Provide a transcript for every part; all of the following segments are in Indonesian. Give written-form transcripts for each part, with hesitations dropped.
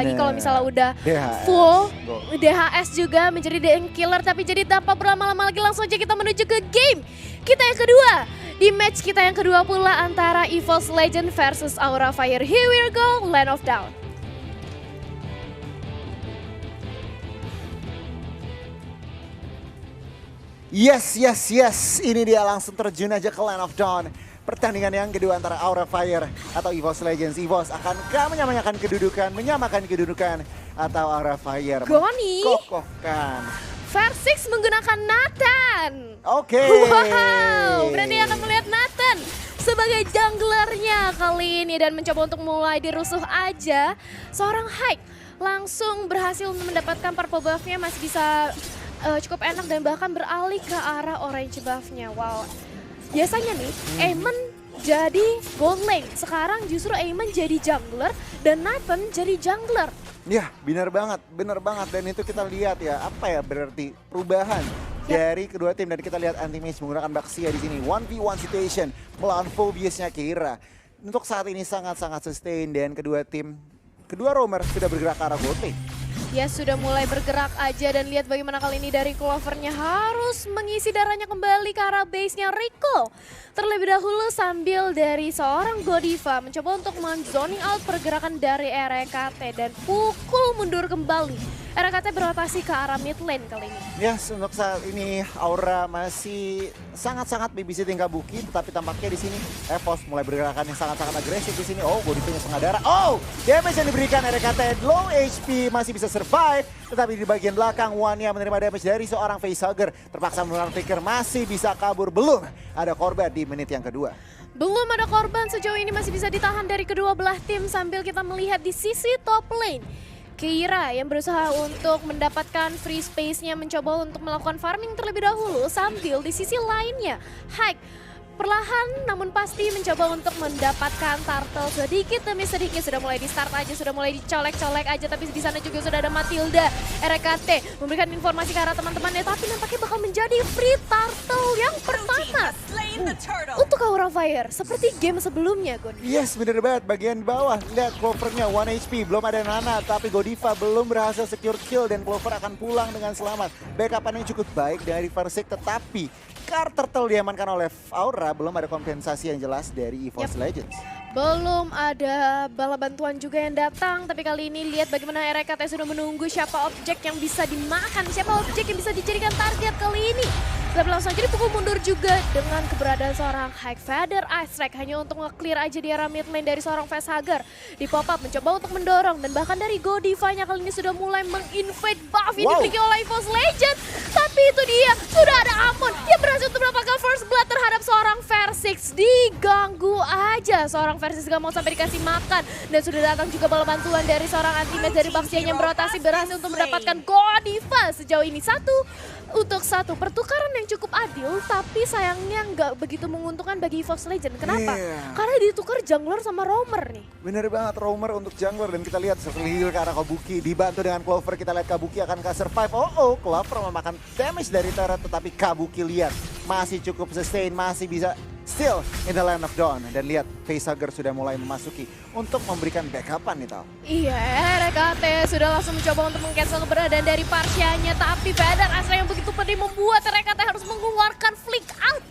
apalagi kalau misalnya udah full DHS juga menjadi DM killer. Tapi jadi tanpa berlama-lama lagi langsung aja kita menuju ke game kita yang kedua. Di match kita yang kedua pula antara EVOS Legend versus Aura Fire. Here we go, Land of Dawn. Yes. Ini dia langsung terjun aja ke Land of Dawn. Pertandingan yang kedua antara Aura Fire atau EVOS Legends. EVOS akankah menyamakan kedudukan atau Aura Fire Goni kokohkan. Versix menggunakan Nathan. Oke. Wow, berarti akan melihat Nathan sebagai junglernya kali ini dan mencoba untuk mulai dirusuh aja. Seorang Hyke langsung berhasil mendapatkan purple buff-nya, masih bisa cukup enak dan bahkan beralih ke arah orange buff-nya. Wow. Biasanya nih, Eamon jadi gold lane. Sekarang justru Eamon jadi jungler dan Nathan jadi jungler. Ya, benar banget. Dan itu kita lihat ya, apa ya berarti perubahan dari kedua tim. Dan kita lihat Anti-Mage menggunakan Baxia di sini. 1v1 situation melawan Phobiusnya Keira. Untuk saat ini sangat-sangat sustain dan kedua roamer sudah bergerak ke arah Gote. Ya sudah mulai bergerak aja dan lihat bagaimana kali ini dari Clovernya harus mengisi darahnya kembali ke arah base-nya Rico. Terlebih dahulu sambil dari seorang Godiva mencoba untuk men-zoning out pergerakan dari RKT dan pukul mundur kembali. RKT berotasi ke arah mid lane kali ini. Yes, untuk saat ini Aura masih sangat-sangat babysitting Kabuki, tetapi tampaknya di sini EVOS mulai bergerakan yang sangat-sangat agresif di sini. Oh, Godivanya setengah darah. Oh, damage yang diberikan RKT low HP masih bisa survive, tetapi di bagian belakang Wanya menerima damage dari seorang facehugger. Terpaksa menggunakan flicker, masih bisa kabur. Belum ada korban di menit yang kedua. Belum ada korban sejauh ini, masih bisa ditahan dari kedua belah tim sambil kita melihat di sisi top lane. Keira yang berusaha untuk mendapatkan free space-nya mencoba untuk melakukan farming terlebih dahulu sambil di sisi lainnya Hyke perlahan namun pasti mencoba untuk mendapatkan turtle sedikit demi sedikit. Sudah mulai di start aja, sudah mulai dicolek-colek aja, tapi di sana juga sudah ada Matilda. RKT memberikan informasi ke arah teman-temannya, tapi nampaknya bakal menjadi free turtle yang pertama untuk Aura Fire seperti game sebelumnya, Gon. Yes, bener banget. Bagian bawah lihat Clovernya 1 HP, belum ada Nana, tapi Godiva belum berhasil secure kill dan Clover akan pulang dengan selamat. Backup-nya cukup baik dari Versix, tetapi Turtle diamankan oleh Aura, belum ada kompensasi yang jelas dari EVOS Legends. Belum ada bala bantuan juga yang datang, tapi kali ini lihat bagaimana RKT sudah menunggu siapa objek yang bisa dimakan, siapa objek yang bisa dijadikan target kali ini. Tapi langsung aja dipukul mundur juga dengan keberadaan seorang High Feather Ice Strike hanya untuk nge-clear aja di area mid lane dari seorang facehugger. Di pop up mencoba untuk mendorong dan bahkan dari Godivanya kali ini sudah mulai meng-invade buff yang dimiliki oleh EVOS Legend. Tapi itu dia, sudah ada Amon yang berhasil untuk mendapatkan first blood terhadap seorang Versix. Diganggu aja, seorang Versix gak mau sampai dikasih makan. Dan sudah datang juga bala bantuan dari seorang Anti-Mage dari Baxia yang berotasi berhasil untuk mendapatkan Godiva. Sejauh ini 1-1 pertukaran yang cukup adil, tapi sayangnya nggak begitu menguntungkan bagi EVOS Legend. Kenapa? Karena ditukar jungler sama roamer nih. Bener banget, roamer untuk jungler, dan kita lihat heal ke arah Kabuki dibantu dengan Clover. Kita lihat Kabuki akankah survive. Clover memakan damage dari turret, tetapi Kabuki lihat masih cukup sustain, masih bisa still in the Land of Dawn. Dan lihat facehugger sudah mulai memasuki untuk memberikan backupan nih Tal. Iya, RKT sudah langsung mencoba untuk meng-cancel keberadaan dari Parsianya, tapi Feather Astra yang begitu pedih membuat RKT harus mengeluarkan flick out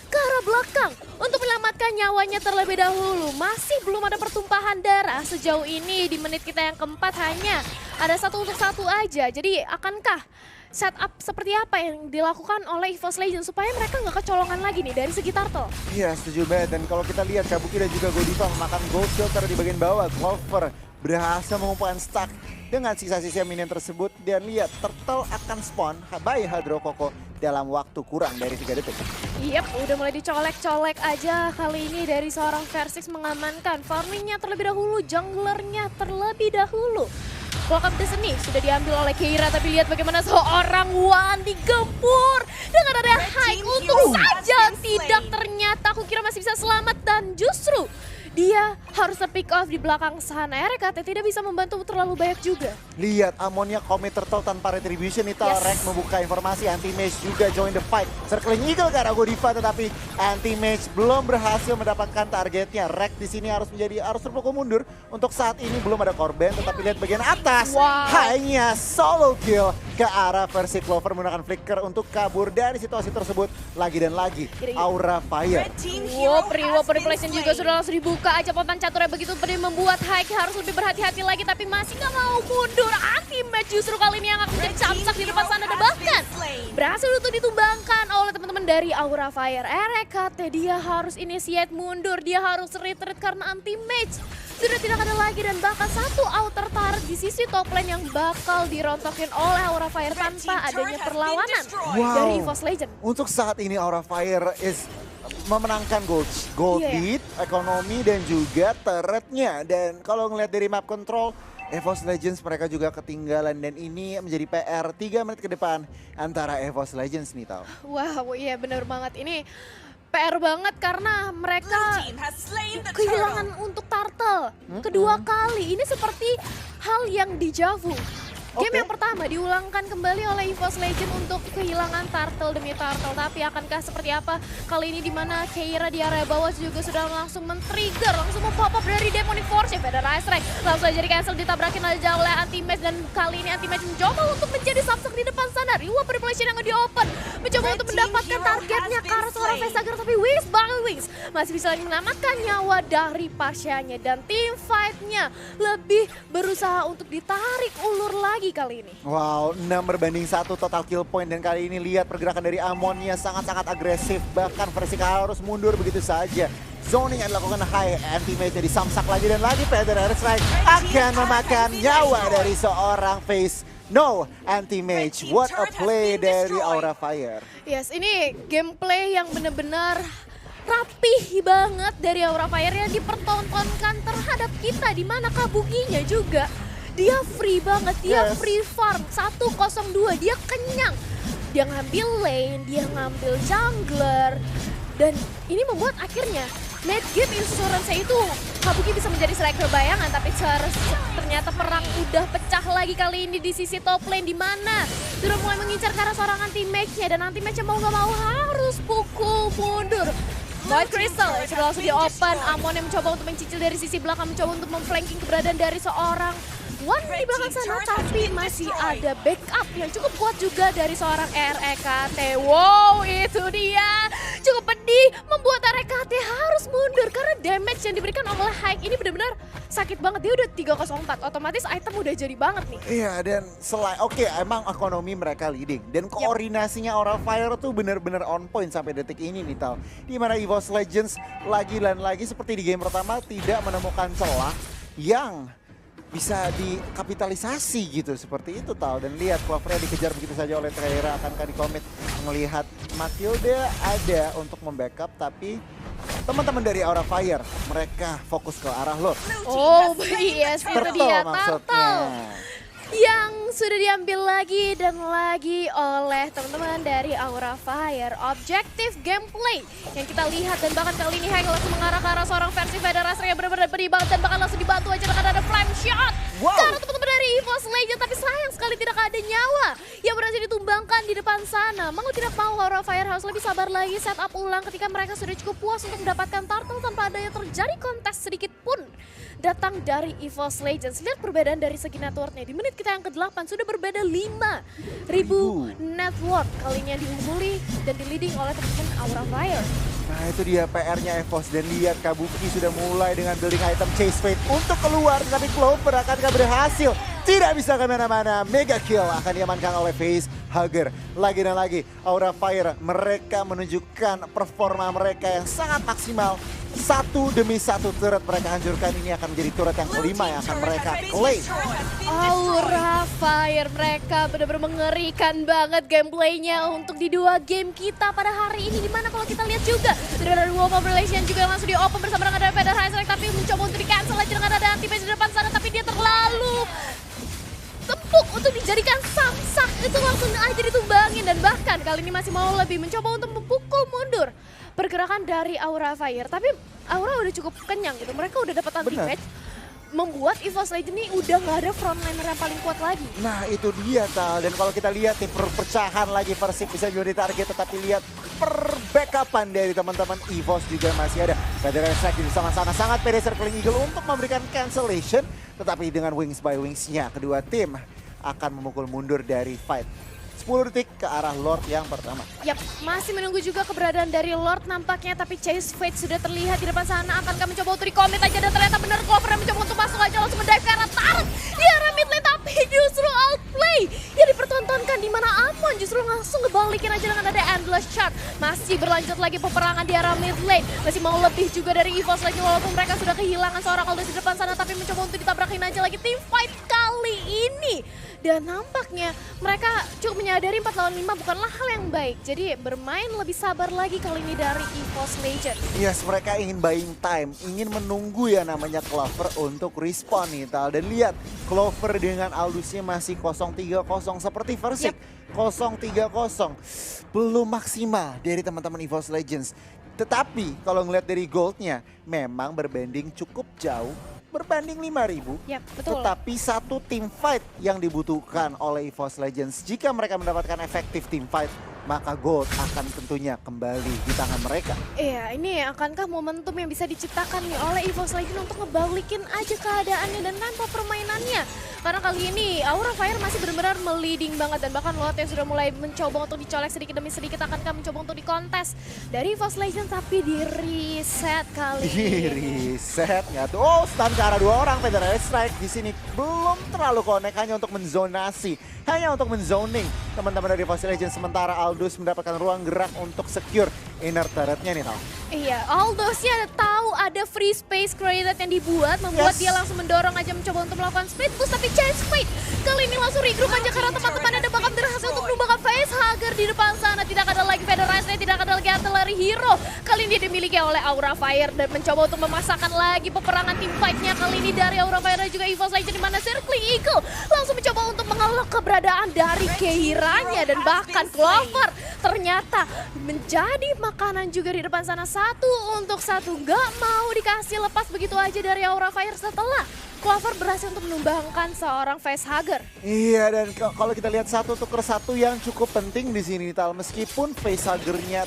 ke arah belakang untuk menyelamatkan nyawanya terlebih dahulu. Masih belum ada pertumpahan darah sejauh ini. Di menit kita yang keempat hanya ada 1 untuk 1 aja. Jadi akankah setup seperti apa yang dilakukan oleh EVOS Legends supaya mereka nggak kecolongan lagi nih dari segi turtle? Iya, setuju banget. Dan kalau kita lihat Kabuki dan juga Godiva memakan gold filter di bagian bawah. Clover berhasil mengumpulkan stack dengan sisa-sisa minion tersebut. Dan lihat, turtle akan spawn by Hydro Koko dalam waktu kurang dari 3 detik. Yap, udah mulai dicolek-colek aja kali ini dari seorang Versix mengamankan farmingnya terlebih dahulu, junglernya terlebih dahulu. Welcome to Seni sudah diambil oleh Keira, tapi lihat bagaimana seorang Wan digempur dengan ada Hyke. Untung saja tidak, ternyata aku kira masih bisa selamat dan justru dia harus pick off di belakang sana. RKT tidak bisa membantu terlalu banyak juga. Lihat Ammonia commit turtle tanpa retribution itu. Yes. Rek membuka informasi, Anti-Mage juga join the fight. Circling Eagle ke arah Godiva, tetapi Anti-Mage belum berhasil mendapatkan targetnya. Rek di sini harus terpukul mundur. Untuk saat ini belum ada korban, tetapi lihat bagian atas. Wow. Hanya solo kill ke arah versi Clover menggunakan flicker untuk kabur dari situasi tersebut. Lagi dan lagi, Aura Fire. Wow, Priwo Reflection juga sudah langsung dibuka aja pontan caturnya begitu pedih membuat Haik harus lebih berhati-hati lagi tapi masih nggak mau mundur. Anti-Match justru kali ini yang akan menjadi camsak di depan sana dan bahkan berhasil untuk ditumbangkan oleh teman-teman dari Aura Fire. RKT dia harus initiate mundur, dia harus retreat karena Anti-Match sudah tidak ada lagi dan bahkan satu outer turret di sisi top lane yang bakal dirontokin oleh Aura Fire tanpa adanya perlawanan dari EVOS Legend. Untuk saat ini Aura Fire memenangkan gold Iya. lead, ekonomi dan juga turretnya. Dan kalau ngelihat dari map control, EVOS Legends mereka juga ketinggalan dan ini menjadi PR 3 menit ke depan antara EVOS Legends nih tau. Wow, iya bener banget. Ini PR banget karena mereka kehilangan untuk Turtle kedua kali. Ini seperti hal yang dejavu. Game Oke. yang pertama diulangkan kembali oleh EVOS Legend untuk kehilangan Turtle demi Turtle. Tapi akankah seperti apa kali ini di mana Keira di area bawah juga sudah langsung men-trigger, langsung pop up dari Demonic Force. Federal Strike langsung aja di cancel, ditabrakin aja oleh Anti-Match dan kali ini Anti-Match mencoba untuk menjadi samsak di depan sana. Reward Revelation yang di-open, mencoba untuk mendapatkan targetnya ke arah seorang Vestager tapi Wings banget Wings masih bisa menyelamatkan nyawa dari Pasha-nya dan tim fight-nya lebih berusaha untuk ditarik ulur lagi kali ini. Wow, 6-1 total kill point dan kali ini lihat pergerakan dari Ammonia sangat-sangat agresif. Bahkan versi harus mundur begitu saja. Zoning yang dilakukan High, Anti-Mage jadi samsak lagi dan lagi. Federal Strike akan memakan nyawa dari seorang face. No, Anti-Mage, what a play dari Aura Fire. Yes, ini gameplay yang benar-benar rapih banget dari Aura Fire yang dipertontonkan terhadap kita, di mana Kabukinya juga dia free banget, dia Yes. free farm 102, dia kenyang. Dia ngambil lane, dia ngambil jungler dan ini membuat akhirnya net game insurance itu Kabuki bisa menjadi striker bayangan, tapi ternyata perang udah pecah lagi kali ini di sisi top lane di mana sudah mulai mengincar ke arah seorang Anti-Match-nya dan Anti-Match-nya mau nggak mau harus pukul mundur. Void Crystal sudah langsung di-open, Amon yang mencoba untuk mencicil dari sisi belakang, mencoba untuk memflanking keberadaan dari seorang One di belakang sana, tapi masih ada backup yang cukup kuat juga dari seorang RKT. Wow, itu dia. Cukup pedih membuat RKT harus mundur karena damage yang diberikan oleh Haik ini benar-benar sakit banget. Dia udah 304, otomatis item udah jadi banget nih. Iya, dan oke, emang ekonomi mereka leading dan koordinasinya Aura Fire tuh bener-bener on point sampai detik ini nih Tal. Di mana EVOS Legends lagi dan lagi seperti di game pertama tidak menemukan celah yang bisa dikapitalisasi gitu, seperti itu Tal. Dan lihat Clovernya dikejar begitu saja oleh Keira, akankah dikomit. Melihat Matilda ada untuk membackup, tapi teman-teman dari Aura Fire mereka fokus ke arah Lord. Oh yes, itu Turtle dia, maksudnya. Turtle. Yang sudah diambil lagi dan lagi oleh teman-teman dari Aura Fire. Objektif gameplay yang kita lihat dan bahkan kali ini Hank langsung mengarah ke arah seorang versi Federasi yang benar-benar pedih banget dan bahkan langsung dibantu aja karena ada flame shot. Wow. Karena teman-teman dari EVOS Legend, tapi sayang sekali tidak ada nyawa yang berhasil ditumbangkan di depan sana. Mau tidak mau Aura Fire harus lebih sabar lagi setup ulang ketika mereka sudah cukup puas untuk mendapatkan Turtle tanpa adanya terjadi kontes sedikit pun datang dari EVOS Legends. Lihat perbedaan dari segi networknya. Di menit kita yang ke-8 sudah berbeda 5.000 network. Kalinya diungguli dan di-leading oleh teman-teman Aura Fire. Nah itu dia PR-nya EVOS, dan lihat Kabuki sudah mulai dengan building item Chase Fate untuk keluar, tapi Clover akankah berhasil? Tidak bisa kemana-mana, mega kill akan diamankan oleh Face Hugger. Lagi dan lagi Aura Fire mereka menunjukkan performa mereka yang sangat maksimal. Satu demi satu turret mereka hancurkan, ini akan menjadi turret yang kelima yang akan mereka claim. Aura Fire mereka benar-benar mengerikan banget gameplaynya untuk di 2 game kita pada hari ini. Dimana kalau kita lihat juga sudah ada Wolf of Relation juga yang langsung di-open bersama dengan Feder High, tapi mencoba untuk di-cancel aja dengan ada Anti-Match di depan sana, tapi dia terlalu empuk untuk dijadikan samsak itu langsung aja ditumbangin. Dan bahkan kali ini masih mau lebih mencoba untuk memukul mundur pergerakan dari Aura Fire. Tapi Aura udah cukup kenyang gitu, mereka udah dapat anti-match. Membuat EVOS Legends ini udah gak ada frontliner yang paling kuat lagi. Nah itu dia Tal, dan kalau kita lihat nih perpecahan lagi Persib bisa jadi target, tetapi lihat perbackupan dari teman-teman EVOS juga masih ada. Federer Strike di sama-sama sangat pede Circling Eagle untuk memberikan cancellation, tetapi dengan wings by wingsnya kedua tim akan memukul mundur dari fight. 10 detik ke arah Lord yang pertama. Yap, masih menunggu juga keberadaan dari Lord nampaknya, tapi Chase Fate sudah terlihat di depan sana. Akankah mencoba untuk di-commit aja, dan ternyata benar Clover yang mencoba untuk masuk aja langsung mendive ke arah turret di arah mid lane, tapi justru outplay yang dipertontonkan di mana Amon justru langsung ngebalikin aja dengan ada Endless Shard. Masih berlanjut lagi peperangan di arah mid lane, masih mau lebih juga dari EVOS lagi walaupun mereka sudah kehilangan seorang Aldous di depan sana, tapi mencoba untuk ditabrakin aja lagi team fight kali ini. Dan nampaknya mereka cukup menyadari 4 lawan 5 bukanlah hal yang baik. Jadi bermain lebih sabar lagi kali ini dari EVOS Legends. Yes, mereka ingin buying time, ingin menunggu ya namanya Clover untuk respon nih Tal. Dan lihat, Clover dengan Aldousnya masih 0-3-0 seperti Versik. 0-3-0, belum maksimal dari teman-teman EVOS Legends. Tetapi kalau ngeliat dari goldnya, memang berbanding cukup jauh. Berbanding 5.000, Yap, betul. tetapi satu team fight yang dibutuhkan oleh EVOS Legends. Jika mereka mendapatkan efektif team fight, maka gold akan tentunya kembali di tangan mereka. Iya, ini akankah momentum yang bisa diciptakan nih oleh EVOS Legends untuk ngebalikin aja keadaannya dan tempo permainannya. Karena kali ini Aura Fire masih benar-benar meliding banget, dan bahkan Lot yang sudah mulai mencoba untuk dicolek sedikit demi sedikit. Akankah mencoba untuk dikontes dari EVOS Legends, tapi di reset kali ini. Di reset nggak tuh? Oh, stun ke arah 2 orang. Federer Strike di sini belum terlalu connect, hanya untuk menzonasi, hanya untuk menzoning teman-teman dari EVOS Legends. Sementara Aldous mendapatkan ruang gerak untuk secure inner turretnya nih Tal. Iya, Aldous-nya tahu ada free space created yang dibuat, membuat dia langsung mendorong aja mencoba untuk melakukan split push, tapi Chase Fate kali ini langsung regroup aja karena teman-teman ada bakal berhasil untuk menumbangkan Facehugger di depan sana. Tidak ada lagi Federation, tidak ada lagi Artillery Hero. Kali ini dimiliki oleh Aura Fire dan mencoba untuk memasakkan lagi peperangan team fight-nya kali ini dari Aura Fire dan juga EVOS Legends, di mana Circling Eagle langsung mencoba untuk mengelak keberadaan dari Keiranya, dan bahkan Clover ternyata menjadi makanan juga di depan sana. 1-1, gak mau dikasih lepas begitu aja dari Aura Fire setelah Clover berhasil untuk menumbangkan seorang Facehugger. Iya, dan kalau kita lihat 1-1 yang cukup penting di sini Tal. Meskipun Facehugger-nya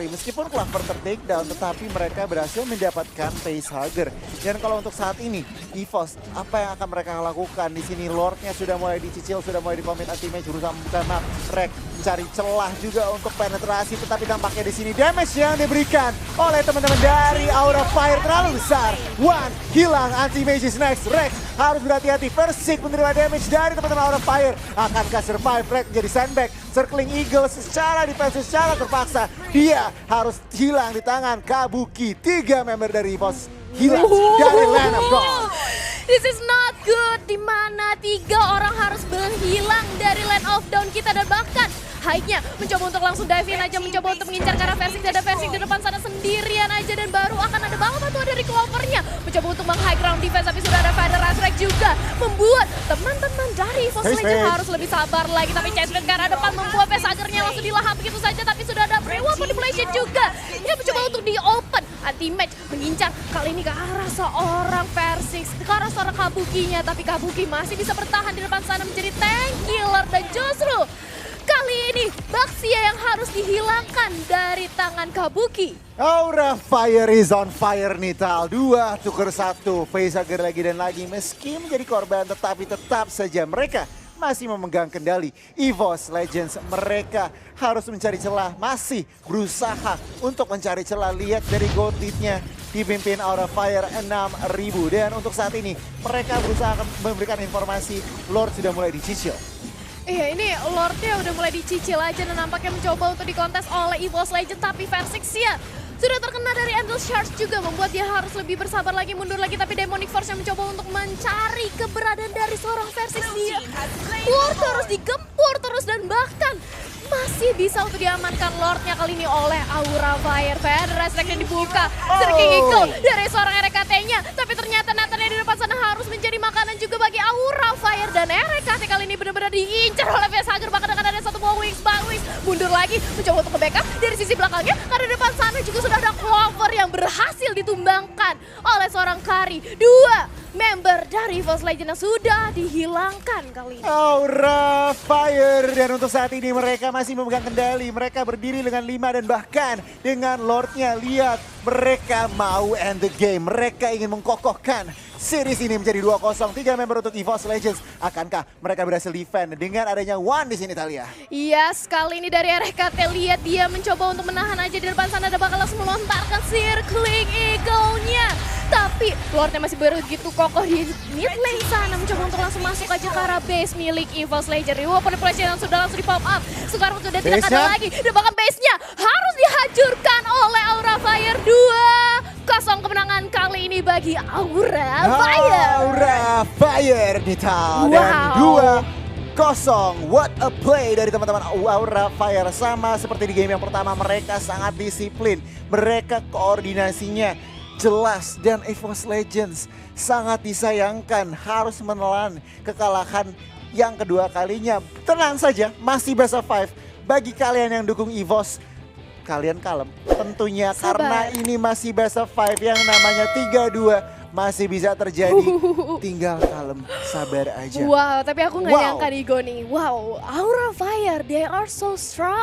meskipun Clover tertakedown, tetapi mereka berhasil mendapatkan Facehugger. Dan kalau untuk saat ini EVOS, apa yang akan mereka lakukan di sini? Lord-nya sudah mulai dicicil, sudah mulai di-commit anti-match, berusaha membuka map. Rek mencari celah juga untuk penetrasi, tetapi tampaknya di sini damage yang diberikan oleh teman-teman dari Aura Fire terlalu besar. One hilang, anti-match is next. Rex harus berhati-hati. Versik menerima damage dari teman-teman Aura Fire. Akankah survive? Rex jadi sandbag. Circling Eagle secara defensive, secara terpaksa dia harus hilang di tangan Kabuki. 3 member dari EVOS hilang dari Land of God. This is not good, di mana 3 orang harus menghilang dari Land of Dawn kita, dan bahkan Hyde-nya mencoba untuk langsung dive in aja, mencoba untuk mengincar ke arah Versik, dan ada Versik di depan sana sendirian aja, dan baru akan ada bantuan dari Clover-nya mencoba untuk meng-high ground defense, tapi sudah ada Federer Strike juga membuat teman-teman dari EVOS Legends harus lebih sabar lagi. Tapi Chase Fate ke arah depan membuat Facehugger-nya langsung dilahap begitu saja, tapi sudah ada reward manipulation juga. Dia mencoba untuk di-open anti-match, mengincar kali ini ke arah seorang Versik, ke arah seorang Kabuki-nya, tapi Kabuki masih bisa bertahan di depan sana menjadi tank killer, dan justru kali ini Baxia yang harus dihilangkan dari tangan Kabuki. Aura Fire is on fire nih Tal. 2-1, Facehugger lagi dan lagi. Meski menjadi korban, tetapi tetap saja mereka masih memegang kendali. EVOS Legends mereka harus mencari celah, masih berusaha untuk mencari celah. Lihat dari gold lead-nya dipimpin Aura Fire 6.000. Dan untuk saat ini mereka berusaha memberikan informasi Lord sudah mulai dicicil. Iya, ini Lord-nya udah mulai dicicil aja dan nampaknya mencoba untuk dikontes oleh EVOS Legends, tapi Versik ya sudah terkena dari Endless Shards juga, membuat dia harus lebih bersabar lagi, mundur lagi, tapi Demonic Force yang mencoba untuk mencari keberadaan dari seorang Versik dia. Lord terus digempur terus, dan bahkan masih bisa untuk diamankan Lord-nya kali ini oleh Aura Fire. Federer Strike yang dibuka, Circling Eagle dari seorang RKT-nya, tapi ternyata Nathan yang di depan sana harus menjadi makanan juga bagi Aura Fire, dan Dan RKT kali ini benar-benar diincar oleh Facehugger, bahkan dengan ada satu buah Wings. Bang Wings mundur lagi, mencoba untuk nge-backup dari sisi belakangnya. Karena depan sana juga sudah ada Clover yang berhasil ditumbangkan oleh seorang Kari. Dua member dari EVOS Legends yang sudah dihilangkan kali ini. Aura Fire, dan untuk saat ini mereka masih memegang kendali. Mereka berdiri dengan 5 dan bahkan dengan Lordnya. Lihat, mereka mau end the game. Mereka ingin mengkokohkan series ini menjadi 2-0. 3 member untuk EVOS Legends. Akankah mereka berhasil defend dengan adanya One di sini, Thalia? Iya, sekali ini dari RKT, lihat dia mencoba untuk menahan aja di depan sana. Ada bakal langsung melontarkan Circling Eagle-nya. Tapi Lordnya masih begitu kokoh di mid lane sana, mencoba untuk langsung masuk aja ke arah base milik EVOS Legends. Reward manipulation yang sudah langsung di pop up. Sekarang sudah tidak ada lagi. Dan bahkan base-nya harus dihancurkan oleh Aura Fire. 2-0 kemenangan kali ini bagi Aura Fire. Aura Fire di Tal. Wow. Dan 2-0. What a play dari teman-teman Aura Fire. Sama seperti di game yang pertama, mereka sangat disiplin. Mereka koordinasinya jelas, dan EVOS Legends sangat disayangkan harus menelan kekalahan yang kedua kalinya. Tenang saja, masih best of 5. Bagi kalian yang dukung EVOS, kalian kalem tentunya. Sabar. Karena ini masih best of 5, yang namanya 3-2 masih bisa terjadi. Tinggal kalem, sabar aja. Wow, tapi aku nggak Wow. nyangka nih Go nih. Wow, Aura Fire, they are so strong.